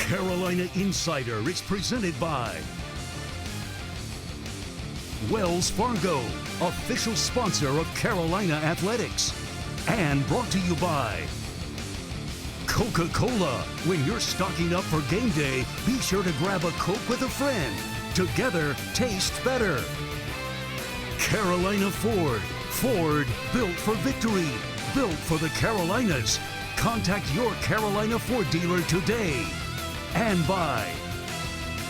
Carolina Insider is presented by Wells Fargo, official sponsor of Carolina Athletics, and brought to you by Coca-Cola. When you're stocking up for game day, be sure to grab a Coke with a friend. Together, taste better. Carolina Ford. Ford, built for victory. Built for the Carolinas. Contact your Carolina Ford dealer today. And by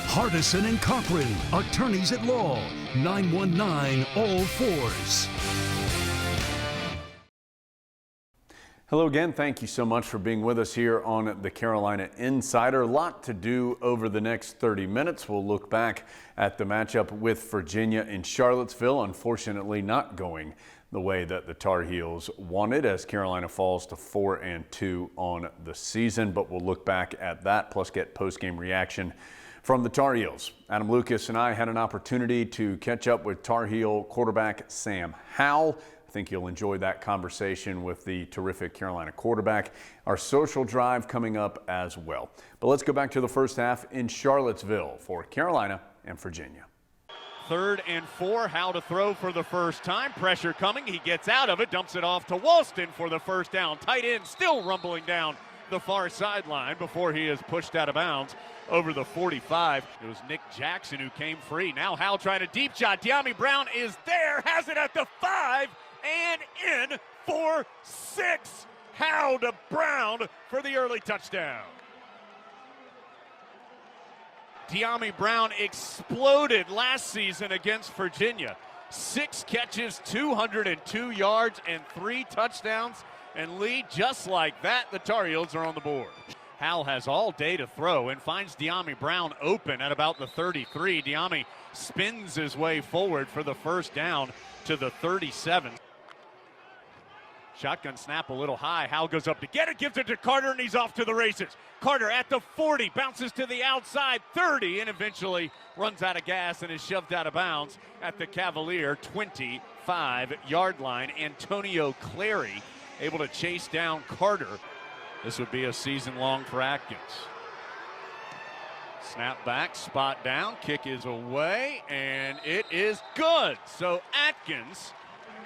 Hardison and Cochran, attorneys at law, 919 all fours. Hello again. Thank you so much for being with us here on the Carolina Insider. A lot to do over the next 30 minutes. We'll look back at the matchup with Virginia in Charlottesville. Unfortunately, not going the way that the Tar Heels wanted as Carolina falls to 4-2 on the season. But we'll look back at that, plus get post-game reaction from the Tar Heels. Adam Lucas and I had an opportunity to catch up with Tar Heel quarterback Sam Howell. I think you'll enjoy that conversation with the terrific Carolina quarterback. Our social drive coming up as well. But let's go back to the first half in Charlottesville for Carolina and Virginia. 3rd and 4, Howell to throw for the first time. Pressure coming, he gets out of it, dumps it off to Walston for the first down. Tight end still rumbling down the far sideline before he is pushed out of bounds over the 45. It was Nick Jackson who came free. Now Howell trying a deep shot. De'Ami Brown is there, has it at the 5 and in for 6. Howell to Brown for the early touchdown. De'Ami Brown exploded last season against Virginia. 6 catches, 202 yards, and 3 touchdowns. And Lee, just like that, the Tar Heels are on the board. Howell has all day to throw and finds De'Ami Brown open at about the 33. De'Ami spins his way forward for the first down to the 37. Shotgun snap a little high. Howell goes up to get it, gives it to Carter, and he's off to the races. Carter at the 40, bounces to the outside 30, and eventually runs out of gas and is shoved out of bounds at the Cavalier 25-yard line. Antonio Clary able to chase down Carter. This would be a season long for Atkins. Snap back, spot down, kick is away, and it is good. So Atkins,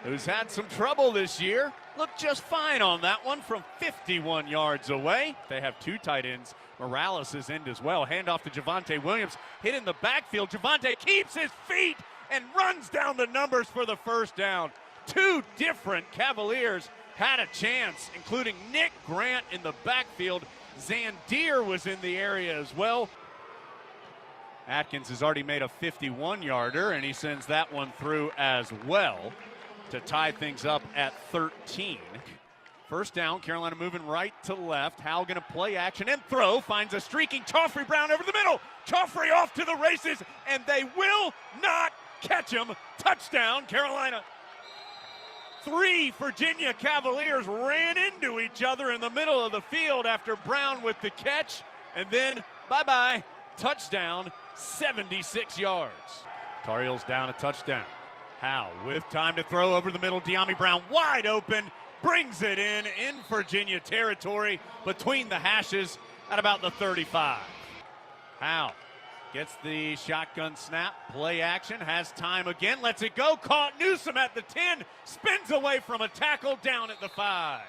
who's had some trouble this year, looked just fine on that one from 51 yards away. They have 2 tight ends. Morales is in as well. Handoff to Javonte Williams. Hit in the backfield. Javonte keeps his feet and runs down the numbers for the first down. 2 different Cavaliers had a chance, including Nick Grant in the backfield. Zandier was in the area as well. Atkins has already made a 51-yarder, and he sends that one through as well to tie things up at 13. First down, Carolina moving right to left. Howell going to play action and throw. Finds a streaking Joffrey Brown over the middle. Joffrey off to the races, and they will not catch him. Touchdown, Carolina. 3 Virginia Cavaliers ran into each other in the middle of the field after Brown with the catch, and then bye-bye, touchdown, 76 yards. Tar Heels down a touchdown. Howell with time to throw over the middle. De'Ami Brown wide open, brings it in Virginia territory between the hashes at about the 35. Howell gets the shotgun snap, play action, has time again, lets it go, caught Newsome at the 10, spins away from a tackle down at the 5.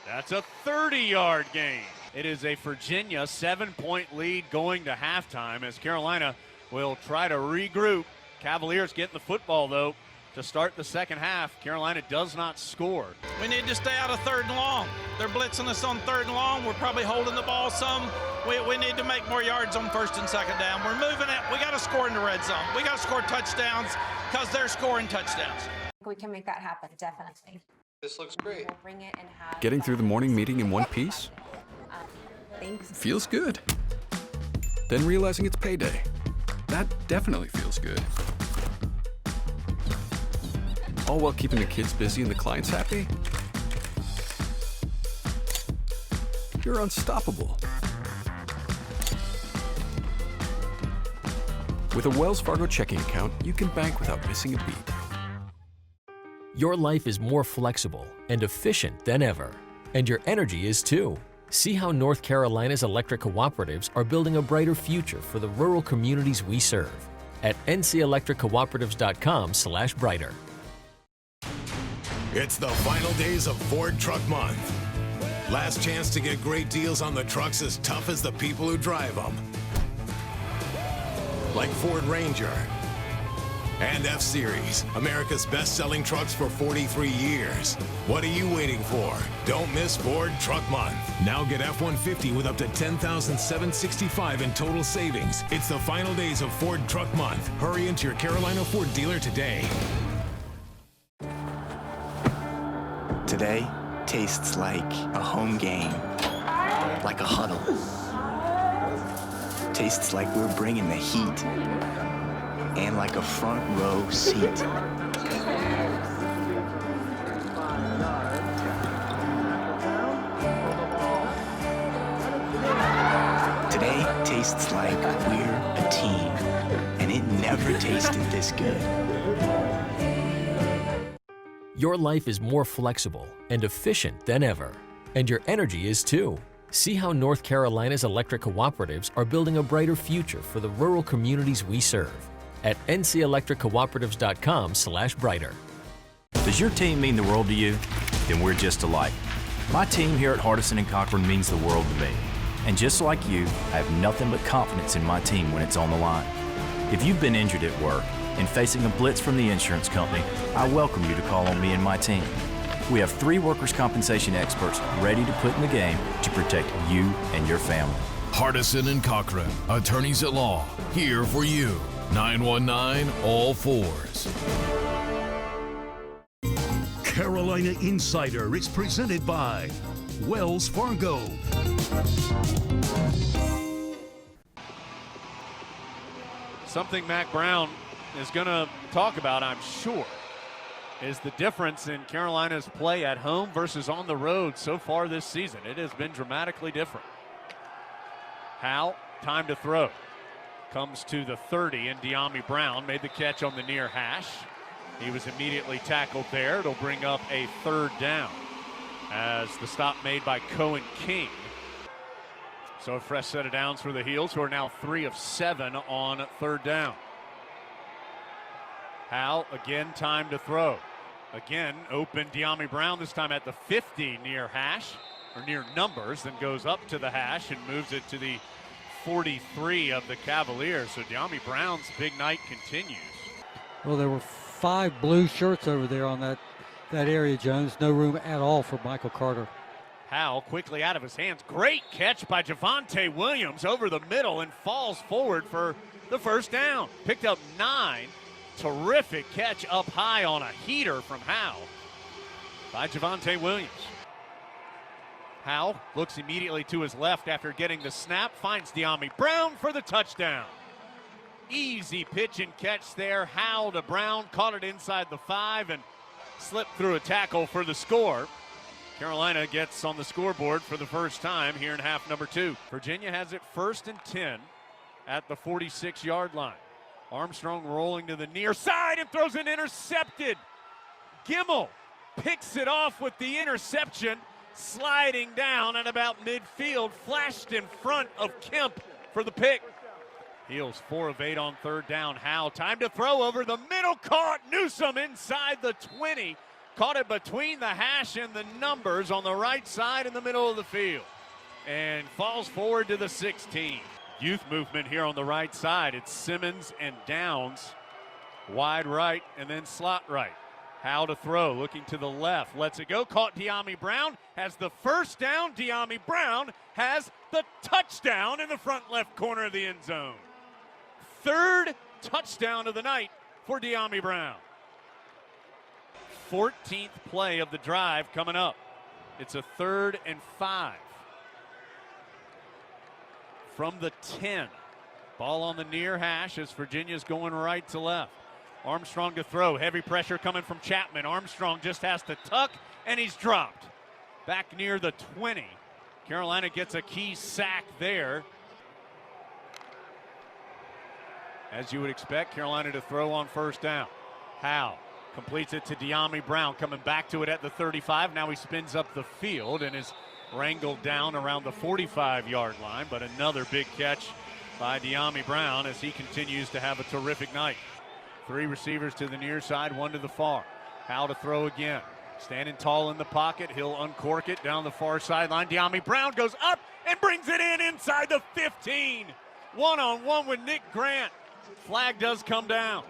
That's a 30-yard gain. It is a Virginia 7-point lead going to halftime as Carolina will try to regroup. Cavaliers getting the football, though, to start the second half. Carolina does not score. We need to stay out of 3rd and long. They're blitzing us on 3rd and long. We're probably holding the ball some. We need to make more yards on 1st and 2nd down. We're moving it. We got to score in the red zone. We got to score touchdowns because they're scoring touchdowns. We can make that happen, definitely. This looks great. We'll bring it and have Getting through the morning meeting in one piece? Thanks. Feels good. Then realizing it's payday. That definitely feels good. All while keeping the kids busy and the clients happy? You're unstoppable. With a Wells Fargo checking account, you can bank without missing a beat. Your life is more flexible and efficient than ever, and your energy is too. See how North Carolina's electric cooperatives are building a brighter future for the rural communities we serve at ncelectriccooperatives.com/brighter. It's the final days of Ford Truck Month. Last chance to get great deals on the trucks as tough as the people who drive them. Like Ford Ranger and F-Series, America's best-selling trucks for 43 years. What are you waiting for? Don't miss Ford Truck Month. Now get F-150 with up to $10,765 in total savings. It's the final days of Ford Truck Month. Hurry into your Carolina Ford dealer today. Today tastes like a home game, like a huddle. Tastes like we're bringing the heat, and like a front row seat. Today tastes like we're a team, and it never tasted this good. Your life is more flexible and efficient than ever, and your energy is too. See how North Carolina's electric cooperatives are building a brighter future for the rural communities we serve at ncelectriccooperatives.com/brighter. Does your team mean the world to you? Then we're just alike. My team here at Hardison & Cochran means the world to me. And just like you, I have nothing but confidence in my team when it's on the line. If you've been injured at work and facing a blitz from the insurance company, I welcome you to call on me and my team. We have 3 workers' compensation experts ready to put in the game to protect you and your family. Hardison & Cochran, attorneys at law, here for you. 919 all fours. Carolina Insider is presented by Wells Fargo. Something Mac Brown is going to talk about, I'm sure, is the difference in Carolina's play at home versus on the road so far this season. It has been dramatically different. Hal, time to throw. Comes to the 30, and De'Ami Brown made the catch on the near hash. He was immediately tackled there. It'll bring up a 3rd down as the stop made by Cohen King. So a fresh set of downs for the Heels, who are now 3 of 7 on 3rd down. Hal, again, time to throw. Again, open De'Ami Brown, this time at the 50 near hash, or near numbers, then goes up to the hash and moves it to the 43 of the Cavaliers. So De'Ami Brown's big night continues. Well, there were 5 blue shirts over there on that area, Jones. No room at all for Michael Carter. Hal quickly out of his hands. Great catch by Javonte Williams over the middle and falls forward for the 1st down. Picked up 9. Terrific catch up high on a heater from Hal by Javonte Williams. Hal looks immediately to his left after getting the snap, finds De'Ami Brown for the touchdown. Easy pitch and catch there. Hal to Brown, caught it inside the 5 and slipped through a tackle for the score. Carolina gets on the scoreboard for the first time here in half number 2. Virginia has it 1st and 10 at the 46-yard line. Armstrong rolling to the near side and throws an intercepted. Gimmel picks it off with the interception, sliding down at about midfield, flashed in front of Kemp for the pick. Heels 4 of 8 on 3rd down. Hal, time to throw over the middle, caught Newsome inside the 20. Caught it between the hash and the numbers on the right side in the middle of the field. And falls forward to the 16. Youth movement here on the right side. It's Simmons and Downs. Wide right and then slot right. Hal to throw, looking to the left. Lets it go, caught De'Ami Brown. Has the 1st down. De'Ami Brown has the touchdown in the front left corner of the end zone. 3rd touchdown of the night for De'Ami Brown. 14th play of the drive coming up. It's a 3rd and 5. From the 10. Ball on the near hash as Virginia's going right to left. Armstrong to throw. Heavy pressure coming from Chapman. Armstrong just has to tuck, and he's dropped. Back near the 20. Carolina gets a key sack there. As you would expect, Carolina to throw on 1st down. Hal completes it to De'Ami Brown, coming back to it at the 35. Now he spins up the field and is wrangled down around the 45-yard line, but another big catch by De'Ami Brown as he continues to have a terrific night. 3 receivers to the near side, 1 to the far. How to throw again. Standing tall in the pocket, he'll uncork it down the far sideline. De'Ami Brown goes up and brings it in inside the 15. One-on-one with Nick Grant. Flag does come down.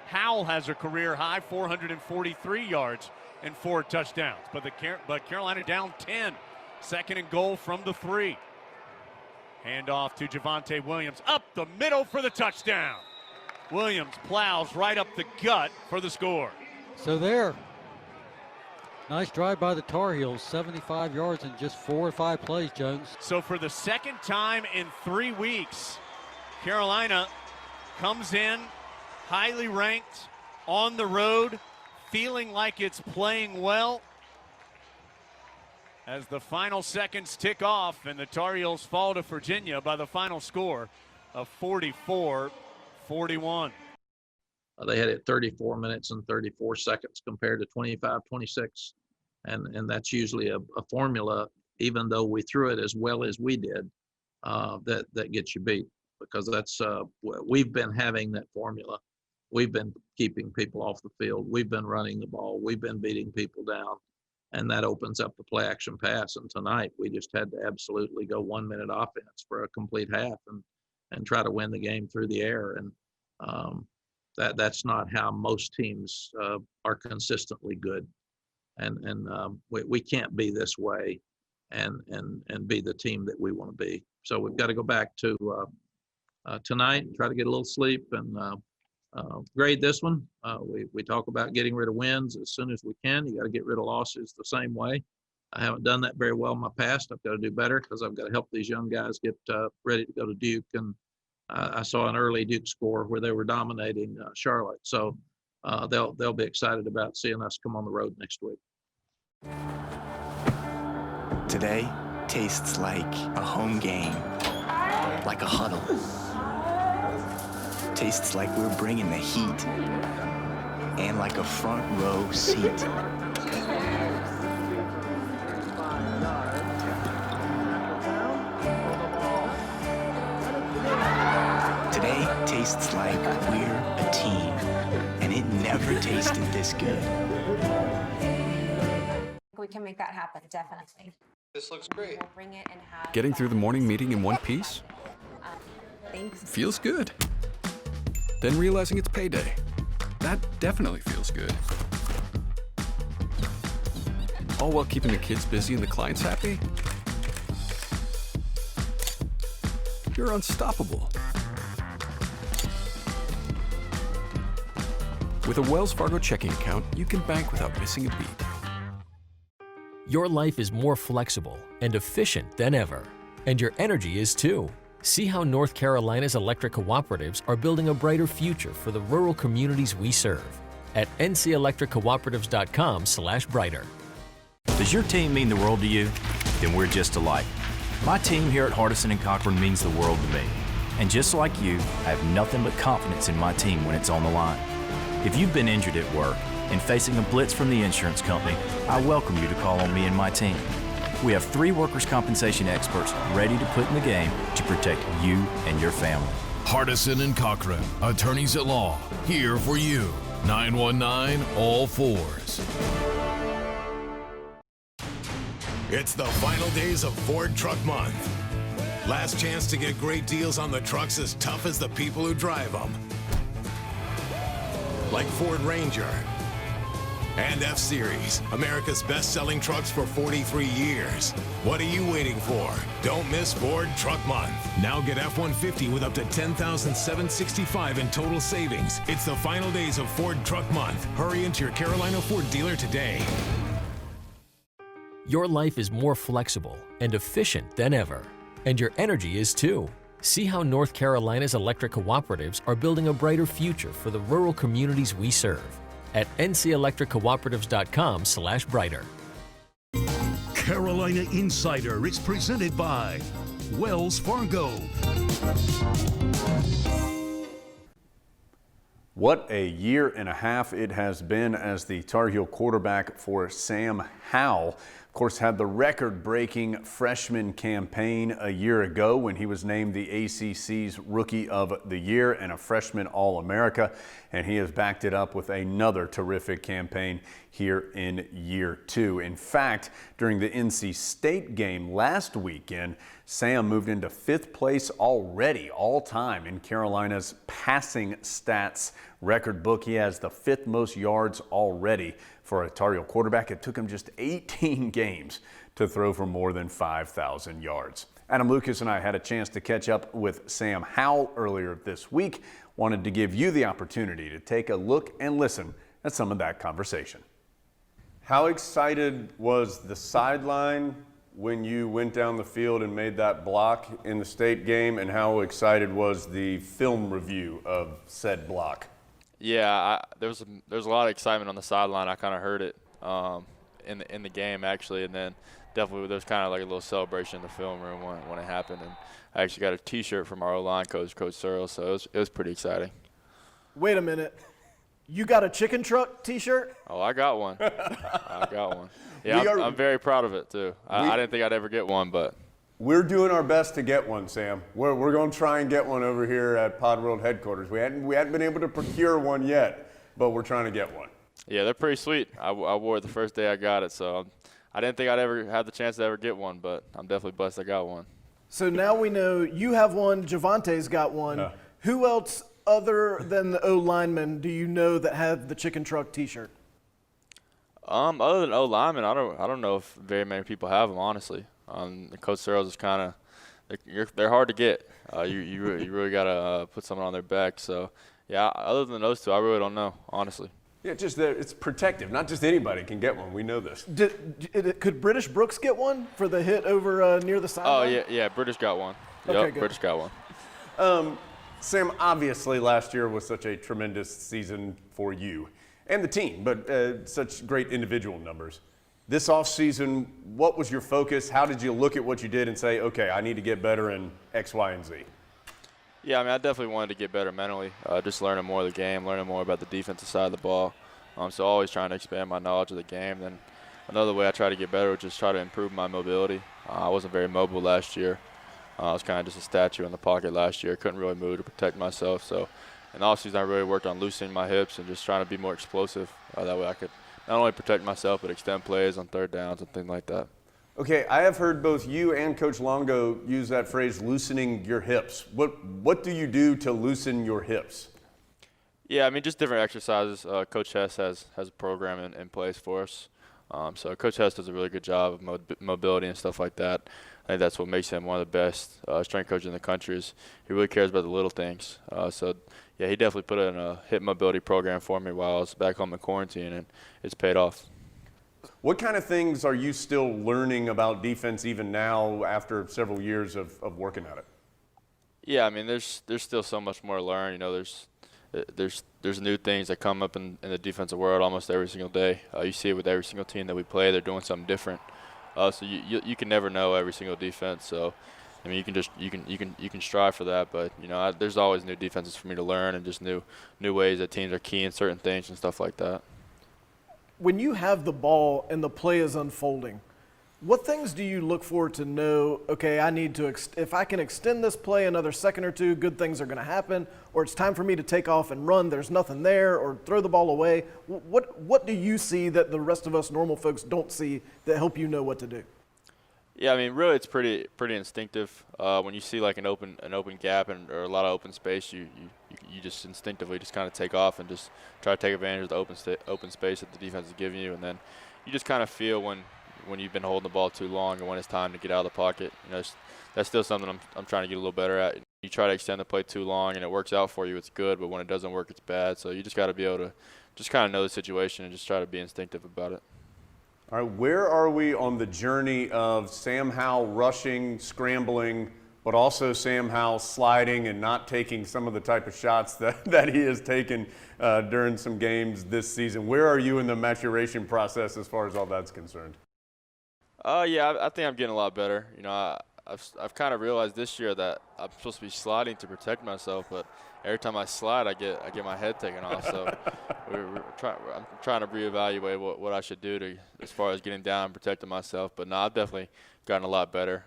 Howell has a career high 443 yards and 4 touchdowns, but Carolina down 10. 2nd and goal from the 3. Handoff to Javonte Williams up the middle for the touchdown. Williams plows right up the gut for the score. So there. Nice drive by the Tar Heels, 75 yards in just 4 or 5 plays, Jones. So for the 2nd time in 3 weeks, Carolina comes in highly ranked, on the road, feeling like it's playing well. As the final seconds tick off and the Tar Heels fall to Virginia by the final score of 44-41. They had it 34 minutes and 34 seconds compared to 25-26. And that's usually a formula, even though we threw it as well as we did, that gets you beat. Because that's we've been having that formula. We've been keeping people off the field. We've been running the ball. We've been beating people down. And that opens up the play action pass. And tonight we just had to absolutely go 1-minute offense for a complete half and try to win the game through the air. And that's not how most teams are consistently good. And we can't be this way and be the team that we want to be. So we've got to go back to tonight and try to get a little sleep and grade this one. We talk about getting rid of wins as soon as we can. You got to get rid of losses the same way. I haven't done that very well in my past. I've got to do better because I've got to help these young guys get ready to go to Duke. And I saw an early Duke score where they were dominating Charlotte. So they'll be excited about seeing us come on the road next week. Today tastes like a home game, like a huddle. Tastes like we're bringing the heat, and like a front row seat. Today tastes like we're a team, and it never tasted this good. We can make that happen, definitely. This looks great. We'll bring it and have Getting through the morning meeting in one piece? Thanks. Feels good. Then realizing it's payday. That definitely feels good. All while keeping the kids busy and the clients happy? You're unstoppable. With a Wells Fargo checking account, you can bank without missing a beat. Your life is more flexible and efficient than ever, and your energy is too. See how North Carolina's electric cooperatives are building a brighter future for the rural communities we serve at ncelectriccooperatives.com/brighter. Does your team mean the world to you? Then we're just alike. My team here at Hardison and Cochran means the world to me. And just like you, I have nothing but confidence in my team when it's on the line. If you've been injured at work and facing a blitz from the insurance company, I welcome you to call on me and my team. We have 3 workers' compensation experts ready to put in the game to protect you and your family. Hardison and Cochran, attorneys at law, here for you. 919 all fours. It's the final days of Ford Truck Month. Last chance to get great deals on the trucks as tough as the people who drive them. Like Ford Ranger and F-Series, America's best-selling trucks for 43 years. What are you waiting for? Don't miss Ford Truck Month. Now get F-150 with up to $10,765 in total savings. It's the final days of Ford Truck Month. Hurry into your Carolina Ford dealer today. Your life is more flexible and efficient than ever, and your energy is too. See how North Carolina's electric cooperatives are building a brighter future for the rural communities we serve at ncelectriccooperatives.com/brighter. Carolina Insider is presented by Wells Fargo. What a year and a half it has been as the Tar Heel quarterback for Sam Howell. Of course, had the record-breaking freshman campaign a year ago when he was named the ACC's Rookie of the Year and a freshman All-America, and he has backed it up with another terrific campaign here in year 2. In fact, during the NC State game last weekend, Sam moved into 5th place already all-time in Carolina's passing stats record book. He has the 5th most yards already for a Tar Heel quarterback. It took him just 18 games to throw for more than 5,000 yards. Adam Lucas and I had a chance to catch up with Sam Howell earlier this week. Wanted to give you the opportunity to take a look and listen at some of that conversation. How excited was the sideline when you went down the field and made that block in the state game, and how excited was the film review of said block? Yeah, there's a lot of excitement on the sideline. I kind of heard it in the game actually, and then definitely there was kind of like a little celebration in the film room when it happened. And I actually got a T-shirt from our O-line coach, Coach Searle, so it was pretty exciting. Wait a minute, you got a chicken truck T-shirt? Oh, I got one. I got one. Yeah, I'm very proud of it too. I didn't think I'd ever get one, but. We're doing our best to get one, Sam. We're going to try and get one over here at Pod World headquarters. We hadn't been able to procure one yet, but we're trying to get one. Yeah, they're pretty sweet. I wore it the first day I got it, so I didn't think I'd ever have the chance to ever get one, but I'm definitely blessed I got one. So now we know you have one, Javante's got one. Who else other than the O-linemen do you know that have the chicken truck T-shirt? Other than O-linemen, I don't know if very many people have them, honestly. Coach Searle's is kind of they're hard to get. You really got to put someone on their back. So, yeah, other than those two, I really don't know, honestly. Yeah, just that it's protective. Not just anybody can get one. We know this. Could British Brooks get one for the hit over near the sideline? Oh, yeah, British got one. Okay, yep, good. British got one. Sam, obviously last year was such a tremendous season for you and the team, but such great individual numbers. This offseason, what was your focus? How did you look at what you did and say, okay, I need to get better in X, Y, and Z? Yeah, I mean, I definitely wanted to get better mentally, just learning more of the game, learning more about the defensive side of the ball. So always trying to expand my knowledge of the game. Then another way I try to get better was just try to improve my mobility. I wasn't very mobile last year. I was kind of just a statue in the pocket last year. Couldn't really move to protect myself. So in the offseason, I really worked on loosening my hips and just trying to be more explosive. That way I could not only protect myself, but extend plays on third downs and things like that. Okay, I have heard both you and Coach Longo use that phrase, loosening your hips. What do you do to loosen your hips? Yeah, I mean, just different exercises. Coach Hess has a program in place for us. So Coach Hess does a really good job of mobility and stuff like that. I think that's what makes him one of the best strength coaches in the country. Is he really cares about the little things. So yeah, he definitely put in a hip mobility program for me while I was back home in quarantine, and it's paid off. What kind of things are you still learning about defense even now after several years of working at it? Yeah, I mean, there's still so much more to learn. You know, there's new things that come up in the defensive world almost every single day. You see it with every single team that we play; they're doing something different. So you can never know every single defense. So I mean, you can strive for that, but you know, there's always new defenses for me to learn and just new ways that teams are keying certain things and stuff like that. When you have the ball and the play is unfolding, what things do you look for to know, okay, I need to, if I can extend this play another second or two, good things are going to happen, or it's time for me to take off and run, there's nothing there, or throw the ball away. What do you see that the rest of us normal folks don't see that help you know what to do? Yeah, I mean, really, it's pretty instinctive. When you see like an open gap or a lot of open space, you just instinctively just kind of take off and just try to take advantage of the open space that the defense is giving you, and then you just kind of feel when you've been holding the ball too long and when it's time to get out of the pocket. You know, that's still something I'm trying to get a little better at. You try to extend the play too long and it works out for you, it's good, but when it doesn't work, it's bad. So you just got to be able to just kind of know the situation and just try to be instinctive about it. All right, where are we on the journey of Sam Howell rushing, scrambling, but also Sam Howell sliding and not taking some of the type of shots that he has taken during some games this season? Where are you in the maturation process as far as all that's concerned? Yeah, I think I'm getting a lot better. You know, I've kind of realized this year that I'm supposed to be sliding to protect myself, but every time I slide, I get my head taken off. So I'm trying to reevaluate what I should do as far as getting down and protecting myself. But no, I've definitely gotten a lot better,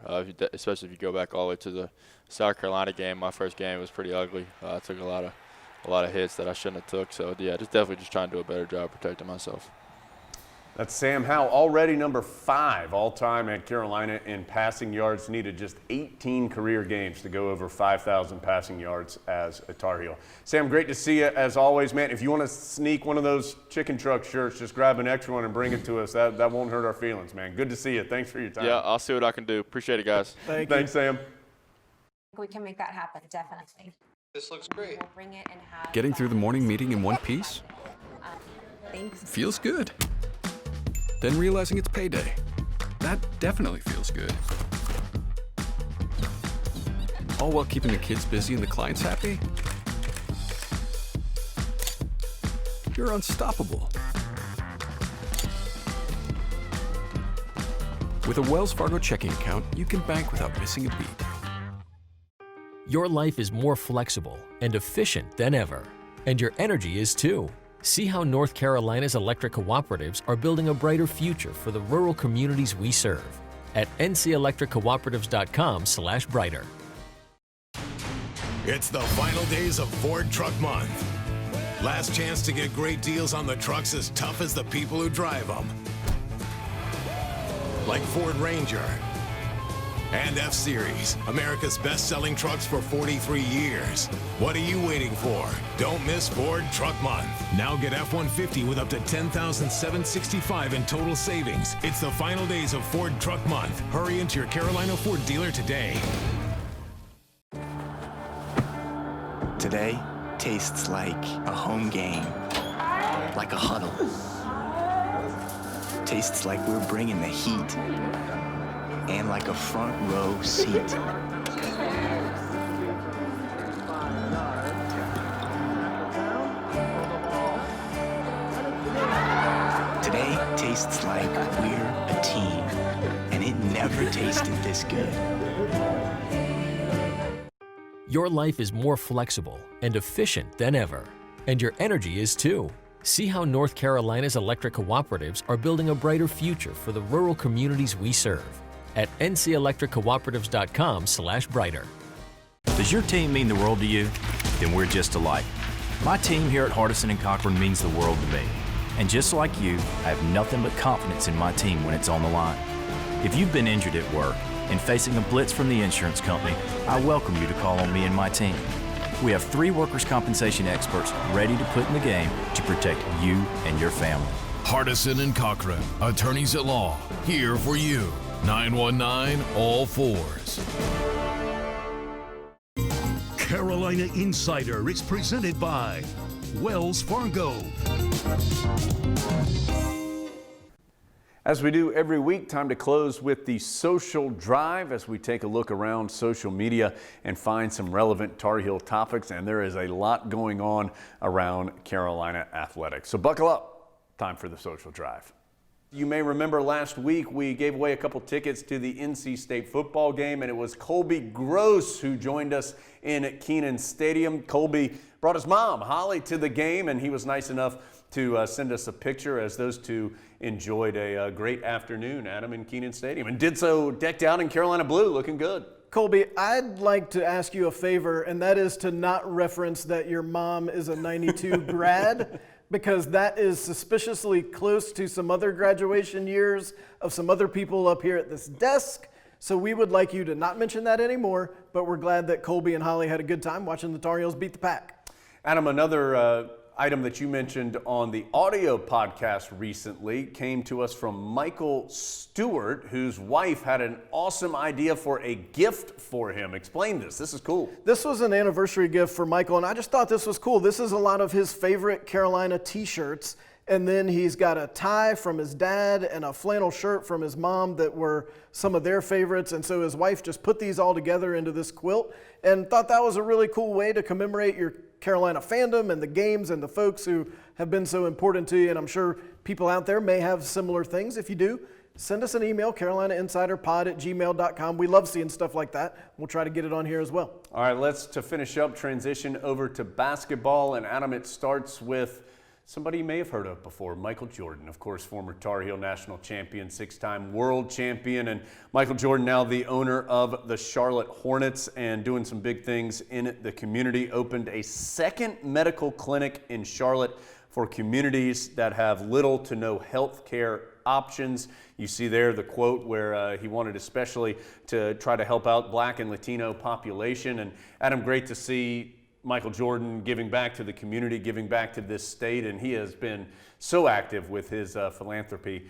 especially if you go back all the way to the South Carolina game. My first game was pretty ugly. I took a lot of hits that I shouldn't have took. So yeah, definitely trying to do a better job protecting myself. That's Sam Howell, already number 5 all-time at Carolina in passing yards. Needed just 18 career games to go over 5,000 passing yards as a Tar Heel. Sam, great to see you as always, man. If you want to sneak one of those chicken truck shirts, just grab an extra one and bring it to us. That won't hurt our feelings, man. Good to see you. Thanks for your time. Yeah, I'll see what I can do. Appreciate it, guys. Thanks, Sam. We can make that happen, definitely. This looks great. We'll bring it and have Getting through the morning meeting in one piece? Thanks. Feels good. Then realizing it's payday. That definitely feels good. All while keeping the kids busy and the clients happy? You're unstoppable. With a Wells Fargo checking account, you can bank without missing a beat. Your life is more flexible and efficient than ever, and your energy is too. See how North Carolina's electric cooperatives are building a brighter future for the rural communities we serve at ncelectriccooperatives.com/brighter. It's the final days of Ford Truck Month. Last chance to get great deals on the trucks as tough as the people who drive them. Like Ford Ranger and F-Series, America's best-selling trucks for 43 years. What are you waiting for? Don't miss Ford Truck Month. Now get F-150 with up to $10,765 in total savings. It's the final days of Ford Truck Month. Hurry into your Carolina Ford dealer today. Today tastes like a home game, like a huddle. Tastes like we're bringing the heat, and like a front row seat. Today tastes like we're a team, and it never tasted this good. Your life is more flexible and efficient than ever, and your energy is too. See how North Carolina's electric cooperatives are building a brighter future for the rural communities we serve at ncelectriccooperatives.com/brighter. Does your team mean the world to you? Then we're just alike. My team here at Hardison and Cochran means the world to me. And just like you, I have nothing but confidence in my team when it's on the line. If you've been injured at work and facing a blitz from the insurance company, I welcome you to call on me and my team. We have 3 workers' compensation experts ready to put in the game to protect you and your family. Hardison and Cochran, attorneys at law, here for you. 919-ALL-4s. Carolina Insider is presented by Wells Fargo. As we do every week, time to close with the social drive as we take a look around social media and find some relevant Tar Heel topics. And there is a lot going on around Carolina athletics. So buckle up. Time for the social drive. You may remember last week we gave away a couple tickets to the NC State football game, and it was Colby Gross who joined us in Kenan Stadium. Colby brought his mom, Holly, to the game, and he was nice enough to send us a picture as those two enjoyed a great afternoon at him in Kenan Stadium, and did so decked out in Carolina blue, looking good. Colby, I'd like to ask you a favor, and that is to not reference that your mom is a 92 grad, because that is suspiciously close to some other graduation years of some other people up here at this desk. So we would like you to not mention that anymore, but we're glad that Colby and Holly had a good time watching the Tar Heels beat the Pack. Adam, another item that you mentioned on the audio podcast recently came to us from Michael Stewart, whose wife had an awesome idea for a gift for him. Explain this. This is cool. This was an anniversary gift for Michael, and I just thought this was cool. This is a lot of his favorite Carolina t-shirts, and then he's got a tie from his dad and a flannel shirt from his mom that were some of their favorites, and so his wife just put these all together into this quilt and thought that was a really cool way to commemorate your Carolina fandom and the games and the folks who have been so important to you. And I'm sure people out there may have similar things. If you do, send us an email, carolinainsiderpod@gmail.com. We love seeing stuff like that. We'll try to get it on here as well. All right, to finish up, transition over to basketball. And Adam, it starts with somebody you may have heard of before, Michael Jordan, of course, former Tar Heel national champion, 6-time world champion. And Michael Jordan, now the owner of the Charlotte Hornets and doing some big things in the community, opened a second medical clinic in Charlotte for communities that have little to no health care options. You see there the quote where he wanted especially to try to help out Black and Latino population. And Adam, great to see Michael Jordan giving back to the community, giving back to this state, and he has been so active with his philanthropy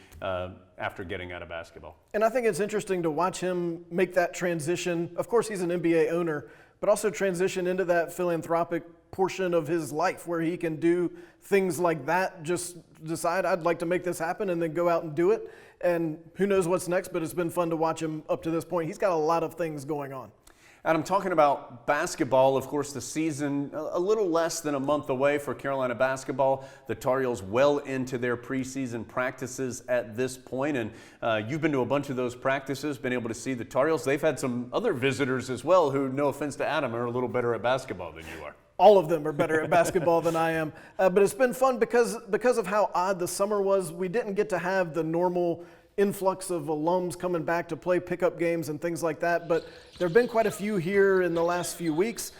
after getting out of basketball. And I think it's interesting to watch him make that transition. Of course, he's an NBA owner, but also transition into that philanthropic portion of his life where he can do things like that, just decide I'd like to make this happen and then go out and do it. And who knows what's next, but it's been fun to watch him up to this point. He's got a lot of things going on. Adam, talking about basketball, of course, the season a little less than a month away for Carolina basketball. The Tar Heels well into their preseason practices at this point, and you've been to a bunch of those practices, been able to see the Tar Heels. They've had some other visitors as well who, no offense to Adam, are a little better at basketball than you are. All of them are better at basketball than I am. But it's been fun because of how odd the summer was. We didn't get to have the normal influx of alums coming back to play pickup games and things like that, but there have been quite a few here in the last few weeks.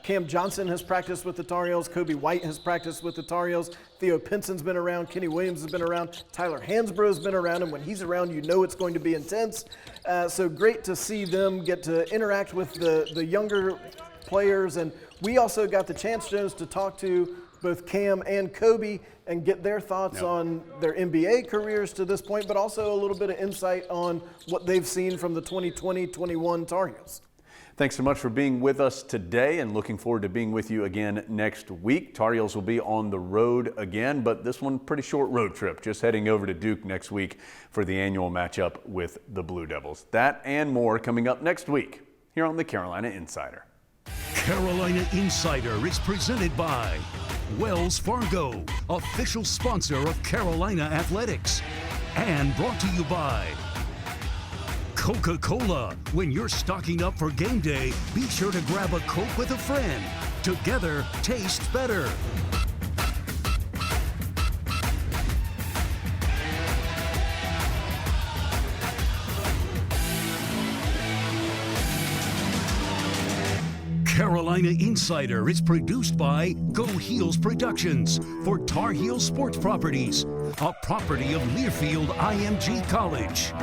Cam Johnson has practiced with the Tar Heels. Kobe White has practiced with the Tar Heels. Theo Pinson's been around. Kenny Williams has been around. Tyler Hansbrough's been around, and when he's around, you know it's going to be intense. So great to see them get to interact with the younger players, and we also got the chance, Jones, to talk to both Cam and Kobe and get their thoughts on their NBA careers to this point, but also a little bit of insight on what they've seen from the 2020-21 Tar Heels. Thanks so much for being with us today, and looking forward to being with you again next week. Tar Heels will be on the road again, but this one pretty short road trip, just heading over to Duke next week for the annual matchup with the Blue Devils. That and more coming up next week here on the Carolina Insider. Carolina Insider is presented by Wells Fargo, official sponsor of Carolina Athletics, and brought to you by Coca-Cola. When you're stocking up for game day, be sure to grab a Coke with a friend. Together, tastes better. Carolina Insider is produced by Go Heels Productions for Tar Heel Sports Properties, a property of Learfield IMG College.